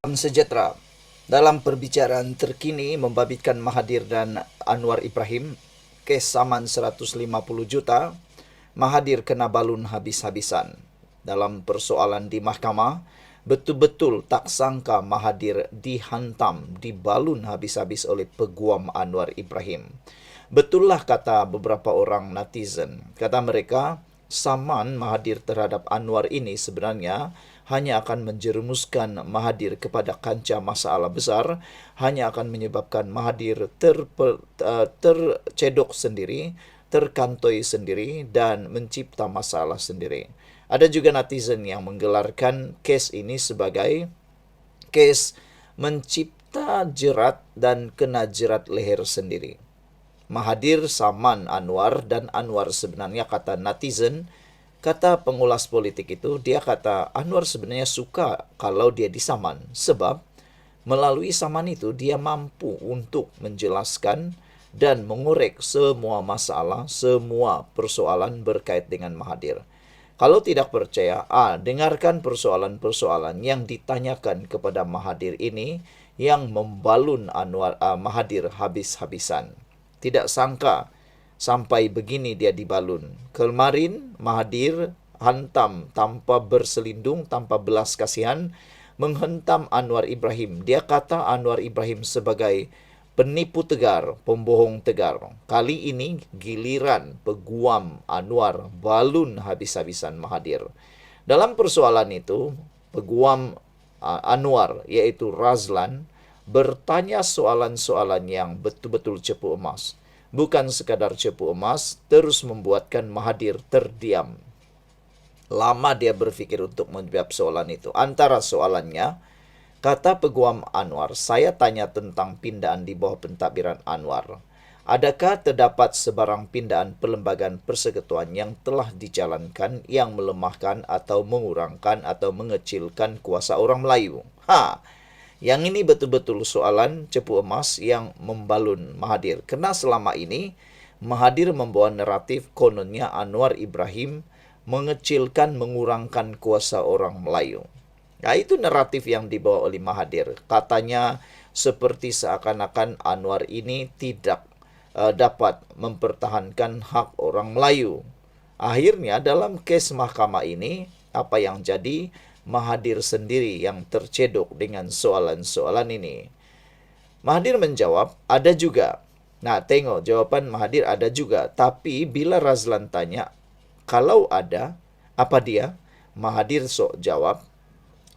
Salam sejahtera. Dalam perbicaraan terkini membabitkan Mahathir dan Anwar Ibrahim, kes saman 150 juta, Mahathir kena balun habis-habisan. Dalam persoalan di mahkamah, betul-betul tak sangka Mahathir dihantam, dibalun habis-habis oleh peguam Anwar Ibrahim. Betullah kata beberapa orang netizen. Kata mereka, saman Mahathir terhadap Anwar ini sebenarnya hanya akan menjerumuskan Mahathir kepada kancah masalah besar, hanya akan menyebabkan Mahathir tercedok sendiri, terkantoi sendiri, dan mencipta masalah sendiri. Ada juga netizen yang menggelarkan kes ini sebagai kes mencipta jerat dan kena jerat leher sendiri. Mahathir saman Anwar, dan Anwar sebenarnya, kata netizen, kata pengulas politik itu, dia kata Anwar sebenarnya suka kalau dia disaman. Sebab melalui saman itu dia mampu untuk menjelaskan dan mengorek semua masalah, semua persoalan berkait dengan Mahathir. Kalau tidak percaya, dengarkan persoalan-persoalan yang ditanyakan kepada Mahathir ini yang membalun Mahathir habis-habisan. Tidak sangka sampai begini dia dibalun. Kemarin Mahathir hantam tanpa berselindung, tanpa belas kasihan, menghentam Anwar Ibrahim. Dia kata Anwar Ibrahim sebagai penipu tegar, pembohong tegar. Kali ini giliran peguam Anwar balun habis-habisan Mahathir. Dalam persoalan itu, peguam Anwar, yaitu Razlan, bertanya soalan-soalan yang betul-betul cepu emas. Bukan sekadar cepu emas, terus membuatkan Mahathir terdiam. Lama dia berpikir untuk menjawab soalan itu. Antara soalannya, kata peguam Anwar, saya tanya tentang pindaan di bawah pentadbiran Anwar. Adakah terdapat sebarang pindaan perlembagaan persekutuan yang telah dijalankan yang melemahkan atau mengurangkan atau mengecilkan kuasa orang Melayu? Yang ini betul-betul soalan cepu emas yang membalun Mahathir. Karena selama ini Mahathir membawa naratif kononnya Anwar Ibrahim mengecilkan, mengurangkan kuasa orang Melayu. Nah, itu naratif yang dibawa oleh Mahathir. Katanya seperti seakan-akan Anwar ini tidak dapat mempertahankan hak orang Melayu. Akhirnya dalam kes mahkamah ini, apa yang jadi? Mahathir sendiri yang tercedok dengan soalan-soalan ini. Mahathir menjawab, ada juga. Nah, tengok jawapan Mahathir, ada juga. Tapi bila Razlan tanya, kalau ada, apa dia? Mahathir jawab,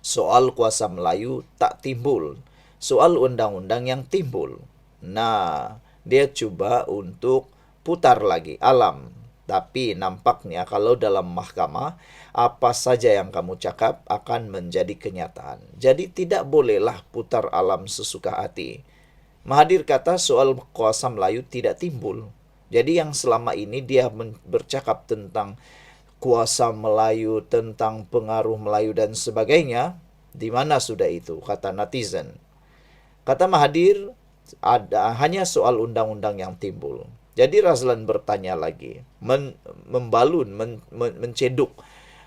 soal kuasa Melayu tak timbul. Soal undang-undang yang timbul. Nah, dia cuba untuk putar lagi alam. Tapi nampaknya kalau dalam mahkamah, apa saja yang kamu cakap akan menjadi kenyataan. Jadi tidak bolehlah putar alam sesuka hati. Mahathir kata soal kuasa Melayu tidak timbul. Jadi yang selama ini dia bercakap tentang kuasa Melayu, tentang pengaruh Melayu dan sebagainya, di mana sudah itu, kata netizen. Kata Mahathir, hanya soal undang-undang yang timbul. Jadi Razlan bertanya lagi, membalun, menceduk,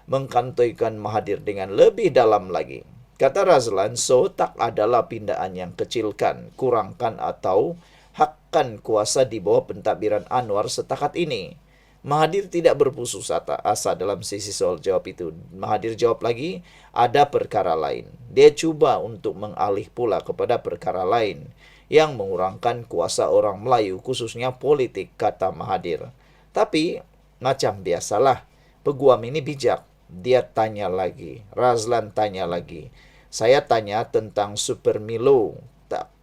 mengkantoikan Mahathir dengan lebih dalam lagi. Kata Razlan, tak adalah pindaan yang kecilkan, kurangkan atau hakkan kuasa di bawah pentadbiran Anwar setakat ini. Mahathir tidak berputus asa dalam sesi soal jawab itu. Mahathir jawab lagi, ada perkara lain. Dia cuba untuk mengalih pula kepada perkara lain yang mengurangkan kuasa orang Melayu, khususnya politik, kata Mahathir. Tapi, macam biasalah, peguam ini bijak. Dia tanya lagi, Razlan tanya lagi. Saya tanya tentang Super Milo, tak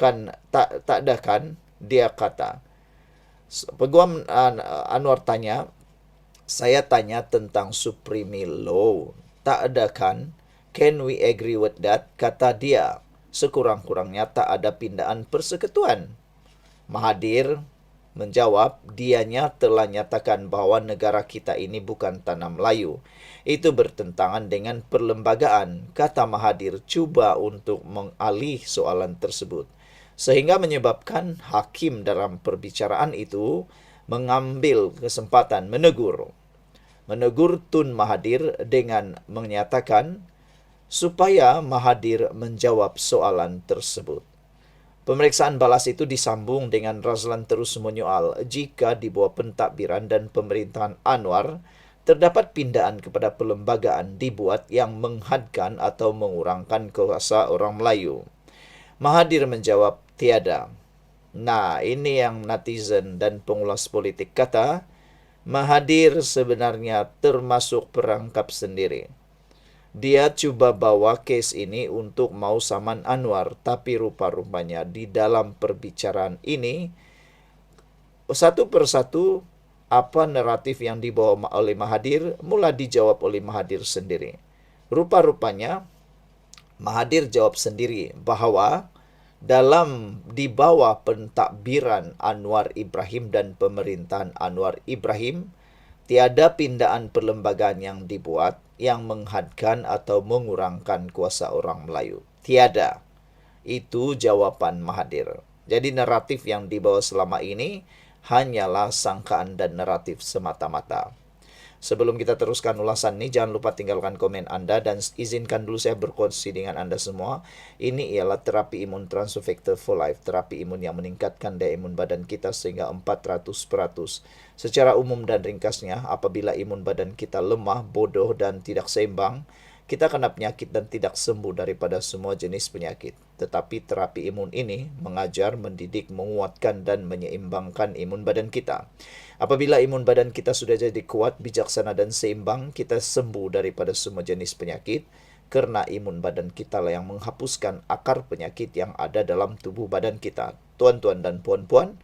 ada kan? Dia kata. Peguam Anwar tanya, saya tanya tentang Supreme Law. Tak ada kan? Can we agree with that? Kata dia, sekurang-kurangnya tak ada pindaan persekutuan. Mahathir menjawab, dianya telah nyatakan bahwa negara kita ini bukan tanah Melayu. Itu bertentangan dengan perlembagaan. Kata Mahathir cuba untuk mengalih soalan tersebut. Sehingga menyebabkan hakim dalam perbicaraan itu mengambil kesempatan menegur Tun Mahathir dengan menyatakan supaya Mahathir menjawab soalan tersebut. Pemeriksaan balas itu disambung dengan Razlan terus menyoal jika di bawah pentadbiran dan pemerintahan Anwar terdapat pindaan kepada perlembagaan dibuat yang menghadkan atau mengurangkan kuasa orang Melayu. Mahathir menjawab tiada. Nah, ini yang netizen dan pengulas politik kata, Mahathir sebenarnya termasuk perangkap sendiri. Dia cuba bawa kes ini untuk mau saman Anwar, tapi rupa-rupanya di dalam perbicaraan ini, satu persatu apa naratif yang dibawa oleh Mahathir mula dijawab oleh Mahathir sendiri. Rupa-rupanya Mahathir jawab sendiri bahawa dalam di bawah pentadbiran Anwar Ibrahim dan pemerintahan Anwar Ibrahim, tiada pindaan perlembagaan yang dibuat yang menghadkan atau mengurangkan kuasa orang Melayu. Tiada. Itu jawapan Mahathir. Jadi naratif yang dibawa selama ini hanyalah sangkaan dan naratif semata-mata. Sebelum kita teruskan ulasan ini, jangan lupa tinggalkan komen Anda dan izinkan dulu saya berkongsi dengan Anda semua. Ini ialah terapi imun Transfer Factor for Life, terapi imun yang meningkatkan daya imun badan kita sehingga 400%. Secara umum dan ringkasnya, apabila imun badan kita lemah, bodoh dan tidak seimbang, kita kena penyakit dan tidak sembuh daripada semua jenis penyakit. Tetapi terapi imun ini mengajar, mendidik, menguatkan dan menyeimbangkan imun badan kita. Apabila imun badan kita sudah jadi kuat, bijaksana dan seimbang, kita sembuh daripada semua jenis penyakit karena imun badan kita lah yang menghapuskan akar penyakit yang ada dalam tubuh badan kita. Tuan-tuan dan puan-puan,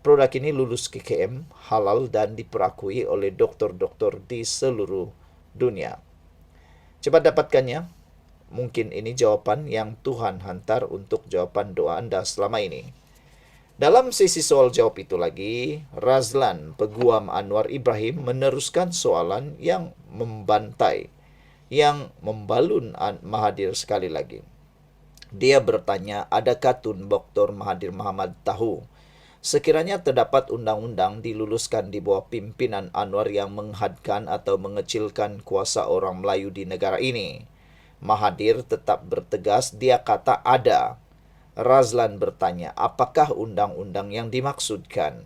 produk ini lulus KKM, halal dan diperakui oleh doktor-doktor di seluruh dunia. Cepat dapatkannya. Mungkin ini jawapan yang Tuhan hantar untuk jawapan doa Anda selama ini. Dalam sesi soal jawab itu lagi, Razlan, peguam Anwar Ibrahim, meneruskan soalan yang membantai, yang membalun Mahathir sekali lagi. Dia bertanya, adakah Tun Dr. Mahathir Mohamad tahu sekiranya terdapat undang-undang diluluskan di bawah pimpinan Anwar yang menghadkan atau mengecilkan kuasa orang Melayu di negara ini? Mahathir tetap bertegas, dia kata ada. Razlan bertanya, apakah undang-undang yang dimaksudkan?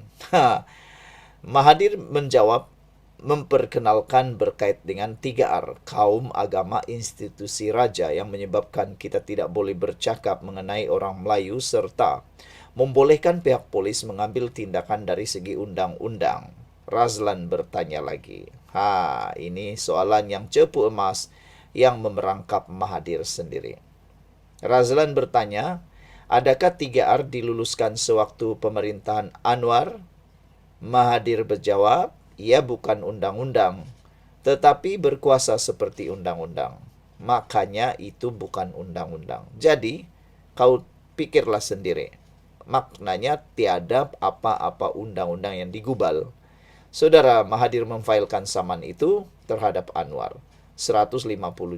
Mahathir menjawab, memperkenalkan berkait dengan 3R, kaum, agama, institusi raja yang menyebabkan kita tidak boleh bercakap mengenai orang Melayu serta membolehkan pihak polis mengambil tindakan dari segi undang-undang. Razlan bertanya lagi. Ini soalan yang cepu emas yang memerangkap Mahathir sendiri. Razlan bertanya, adakah 3R diluluskan sewaktu pemerintahan Anwar? Mahathir berjawab, ia bukan undang-undang, tetapi berkuasa seperti undang-undang. Makanya itu bukan undang-undang. Jadi, kau pikirlah sendiri. Maknanya tiada apa-apa undang-undang yang digubal. Saudara Mahathir memfailkan saman itu terhadap Anwar. 150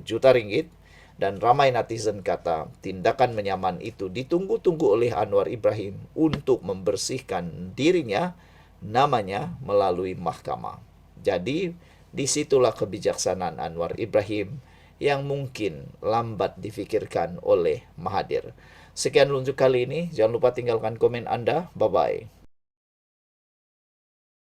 juta ringgit. Dan ramai netizen kata tindakan menyaman itu ditunggu-tunggu oleh Anwar Ibrahim untuk membersihkan dirinya, namanya melalui mahkamah. Jadi disitulah kebijaksanaan Anwar Ibrahim yang mungkin lambat difikirkan oleh Mahathir. Sekian untuk kali ini. Jangan lupa tinggalkan komen Anda. Bye-bye.